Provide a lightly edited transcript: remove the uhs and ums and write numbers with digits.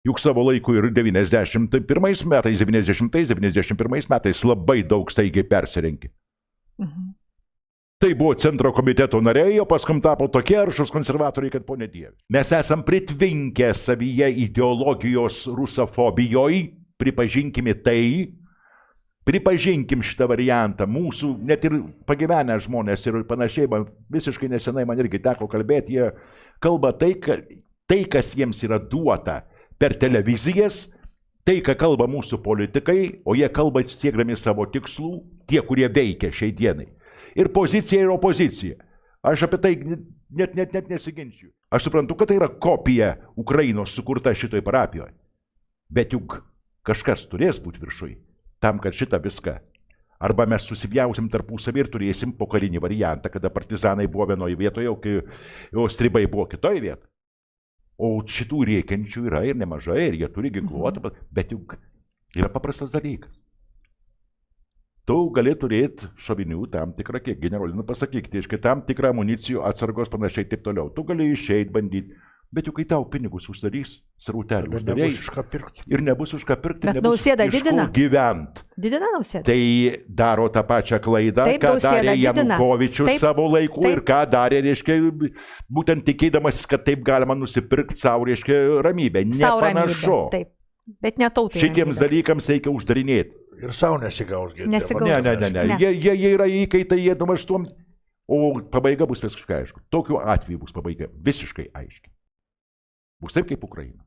Juk savo laiku ir 91 metais, 91 metais labai daug staigiai persirenkė. Tai buvo centro komiteto nariai, o paskum tapo tokie aršus konservatoriai, kad ponė Dieve. Mes esam pritvinkę savyje ideologijos rusofobijoj, pripažinkime tai, pripažinkim šitą variantą. Mūsų net ir pagyvenę žmonės ir panašiai, visiškai nesenai man irgi teko kalbėti, jie kalba tai, kas jiems yra duota per televizijas, tai, ką kalba mūsų politikai, o jie kalba siekdami savo tikslų, tie, kurie veikia šiai dienai. Ir pozicija, ir opozicija. Aš apie tai net nesiginčiu. Aš suprantu, kad tai yra kopija Ukrainos sukurta šitoj parapijoje. Bet juk kažkas turės būti viršui, tam, kad šitą viską. Arba mes susipjausim tarpusavį ir turėsim pokarinį variantą, kada partizanai buvo vienoje vietoje, o stribai buvo kitoje vietoje. O šitų rėkiančių yra ir nemažai, ir jie turi ginkluotą, bet juk yra paprastas dalykas. Tu gali turėti šovinių tam tikrą, kiek generolinu pasakyti, iškai tam tikrą amunicijų, atsargos panašiai taip toliau. Tu gali išeit bandyti, bet juk kai tau pinigus uždarys, srautelių uždarys ir nebus už ką pirkti, bet nebus Nausėda iš kur gyvent. Didina Nausėda. Tai daro tą pačią klaidą, taip, ką darė Janukovičius savo laiku ir ką darė, reiškia, būtent tikėdamas, kad taip galima nusipirkti savo, reiškia, ramybę. Nepanašu. Taip, bet ne tautai. Šitiems dalykams reikia uždarinėti. Ir savo nesigaus gėdė. Ne. Jie yra įkaitai, jie numaštuom, o pabaiga bus visiškai aišku. Tokiu atveju bus pabaiga visiškai aiški. Bus taip kaip Ukraina.